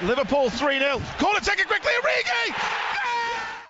Liverpool 3-0. Corner taken quickly, Origi!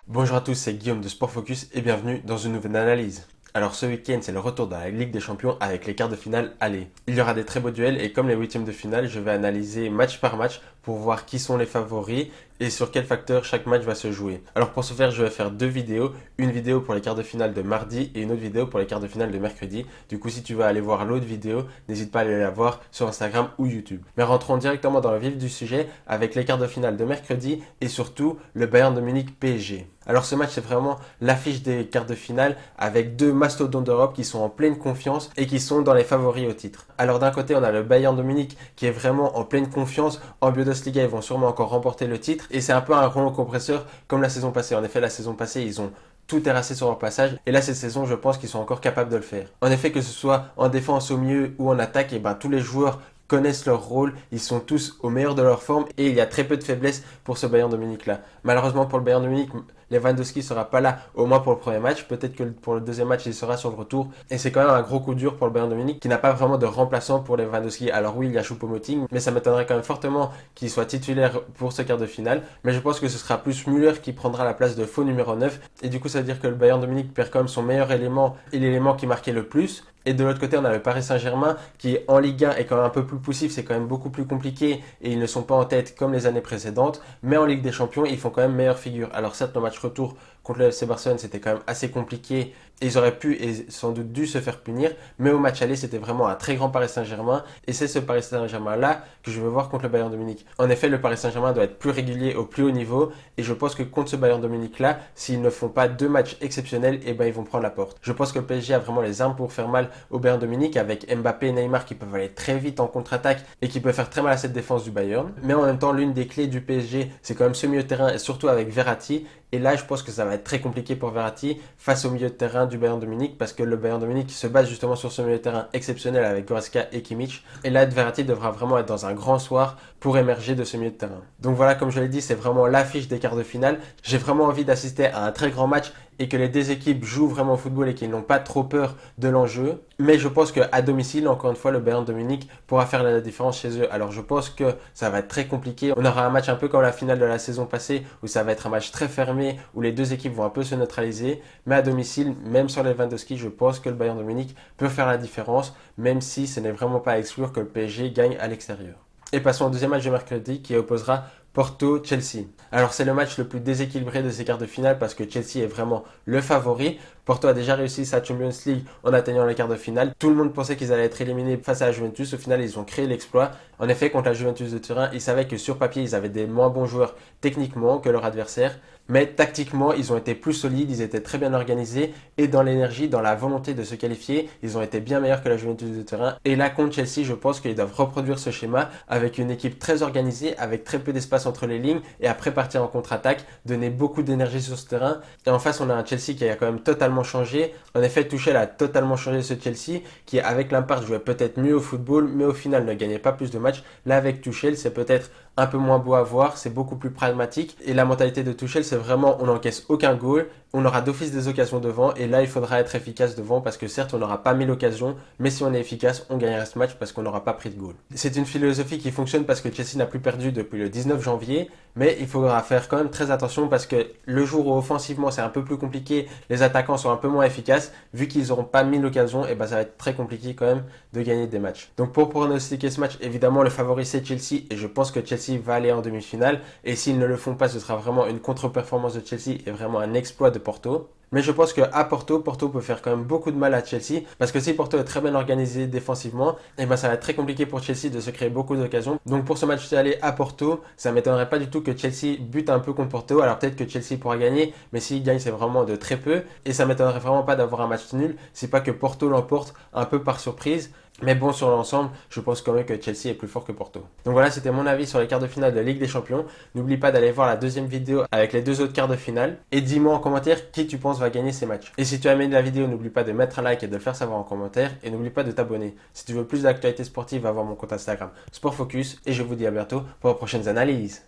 Bonjour à tous, c'est Guillaume de Sport Focus et bienvenue dans une nouvelle analyse. Alors ce week-end, c'est le retour dans la Ligue des Champions avec les quarts de finale aller. Il y aura des très beaux duels et comme les huitièmes de finale, je vais analyser match par match pour voir qui sont les favoris et sur quels facteurs chaque match va se jouer. Alors pour ce faire, je vais faire deux vidéos. Une vidéo pour les quarts de finale de mardi et une autre vidéo pour les quarts de finale de mercredi. Du coup, si tu veux aller voir l'autre vidéo, n'hésite pas à aller la voir sur Instagram ou YouTube. Mais rentrons directement dans le vif du sujet avec les quarts de finale de mercredi et surtout le Bayern de Munich PSG. Alors ce match, c'est vraiment l'affiche des quarts de finale avec deux mastodontes d'Europe qui sont en pleine confiance et qui sont dans les favoris au titre. Alors d'un côté, on a le Bayern de Munich qui est vraiment en pleine confiance. En Bundesliga, ils vont sûrement encore remporter le titre et c'est un peu un rouleau compresseur comme la saison passée. En effet, la saison passée, ils ont tout terrassé sur leur passage et là cette saison je pense qu'ils sont encore capables de le faire. En effet, que ce soit en défense au milieu ou en attaque, et tous les joueurs connaissent leur rôle, ils sont tous au meilleur de leur forme et il y a très peu de faiblesses pour ce Bayern de Munich là. Malheureusement pour le Bayern de Munich, Lewandowski ne sera pas là au moins pour le premier match, peut-être que pour le deuxième match il sera sur le retour et c'est quand même un gros coup dur pour le Bayern de Munich qui n'a pas vraiment de remplaçant pour Lewandowski. Alors oui, il y a Choupo-Moting, mais ça m'étonnerait quand même fortement qu'il soit titulaire pour ce quart de finale, mais je pense que ce sera plus Müller qui prendra la place de faux numéro 9 et du coup ça veut dire que le Bayern de Munich perd quand même son meilleur élément et l'élément qui marquait le plus. Et de l'autre côté, on a le Paris Saint-Germain qui en Ligue 1 est quand même un peu plus poussif, c'est quand même beaucoup plus compliqué et ils ne sont pas en tête comme les années précédentes. Mais en Ligue des Champions, ils font quand même meilleure figure. Alors certes, le match retour contre le FC Barcelone, c'était quand même assez compliqué. Ils auraient pu et sans doute dû se faire punir. Mais au match aller, c'était vraiment un très grand Paris Saint-Germain. Et c'est ce Paris Saint-Germain-là que je veux voir contre le Bayern de Munich. En effet, le Paris Saint-Germain doit être plus régulier au plus haut niveau. Et je pense que contre ce Bayern de Munich-là, s'ils ne font pas deux matchs exceptionnels, ils vont prendre la porte. Je pense que le PSG a vraiment les armes pour faire mal au Bayern de Munich avec Mbappé et Neymar qui peuvent aller très vite en contre-attaque et qui peuvent faire très mal à cette défense du Bayern. Mais en même temps, l'une des clés du PSG, c'est quand même ce milieu de terrain et surtout avec Verratti. Et là, je pense que ça va être très compliqué pour Verratti face au milieu de terrain du Bayern de Munich parce que le Bayern de Munich se base justement sur ce milieu de terrain exceptionnel avec Goretzka et Kimmich. Et là, Verratti devra vraiment être dans un grand soir pour émerger de ce milieu de terrain. Donc voilà, comme je l'ai dit, c'est vraiment l'affiche des quarts de finale. J'ai vraiment envie d'assister à un très grand match et que les deux équipes jouent vraiment au football et qu'ils n'ont pas trop peur de l'enjeu. Mais je pense qu'à domicile, encore une fois, le Bayern de Munich pourra faire la différence chez eux. Alors je pense que ça va être très compliqué. On aura un match un peu comme la finale de la saison passée où ça va être un match très fermé, où les deux équipes vont un peu se neutraliser. Mais à domicile, même sur Lewandowski, je pense que le Bayern de Munich peut faire la différence, même si ce n'est vraiment pas à exclure que le PSG gagne à l'extérieur. Et passons au deuxième match de mercredi qui opposera Porto-Chelsea. Alors c'est le match le plus déséquilibré de ces quarts de finale parce que Chelsea est vraiment le favori. Porto a déjà réussi sa Champions League en atteignant les quarts de finale. Tout le monde pensait qu'ils allaient être éliminés face à la Juventus. Au final, ils ont créé l'exploit. En effet, contre la Juventus de Turin, ils savaient que sur papier, ils avaient des moins bons joueurs techniquement que leur adversaire. Mais tactiquement, ils ont été plus solides, ils étaient très bien organisés et dans l'énergie, dans la volonté de se qualifier, ils ont été bien meilleurs que la Juventus de Turin. Et là, contre Chelsea, je pense qu'ils doivent reproduire ce schéma avec une équipe très organisée, avec très peu d'espace entre les lignes et après partir en contre-attaque, donner beaucoup d'énergie sur ce terrain. Et en face, on a un Chelsea qui a quand même totalement changé. En effet, Tuchel a totalement changé ce Chelsea qui, avec l'Impact, jouait peut-être mieux au football, mais au final ne gagnait pas plus de matchs. Là, avec Tuchel, c'est peut-être un peu moins beau à voir, c'est beaucoup plus pragmatique. Et la mentalité de Tuchel, c'est vraiment on n'encaisse aucun goal, on aura d'office des occasions devant et là il faudra être efficace devant parce que certes on n'aura pas 1000 occasions, mais si on est efficace, on gagnera ce match parce qu'on n'aura pas pris de goal. C'est une philosophie qui fonctionne parce que Chelsea n'a plus perdu depuis le 19 janvier, mais il faudra faire quand même très attention parce que le jour où offensivement c'est un peu plus compliqué, les attaquants sont un peu moins efficaces, vu qu'ils n'auront pas 1000 occasions, et ça va être très compliqué quand même de gagner des matchs. Donc pour pronostiquer ce match, évidemment le favori c'est Chelsea et je pense que Chelsea va aller en demi-finale et s'ils ne le font pas, ce sera vraiment une contre-performance de Chelsea et vraiment un exploit de Porto. Mais je pense qu'à Porto peut faire quand même beaucoup de mal à Chelsea parce que si Porto est très bien organisé défensivement, ça va être très compliqué pour Chelsea de se créer beaucoup d'occasions. Donc pour ce match d'aller à Porto, ça ne m'étonnerait pas du tout que Chelsea bute un peu contre Porto. Alors peut-être que Chelsea pourra gagner, mais s'il gagne, c'est vraiment de très peu. Et ça ne m'étonnerait vraiment pas d'avoir un match nul, c'est pas que Porto l'emporte un peu par surprise. Mais bon, sur l'ensemble, je pense quand même que Chelsea est plus fort que Porto. Donc voilà, c'était mon avis sur les quarts de finale de Ligue des Champions. N'oublie pas d'aller voir la deuxième vidéo avec les deux autres quarts de finale. Et dis-moi en commentaire qui tu penses va gagner ces matchs. Et si tu as aimé la vidéo, n'oublie pas de mettre un like et de le faire savoir en commentaire. Et n'oublie pas de t'abonner. Si tu veux plus d'actualités sportives, va voir mon compte Instagram Sport Focus. Et je vous dis à bientôt pour les prochaines analyses.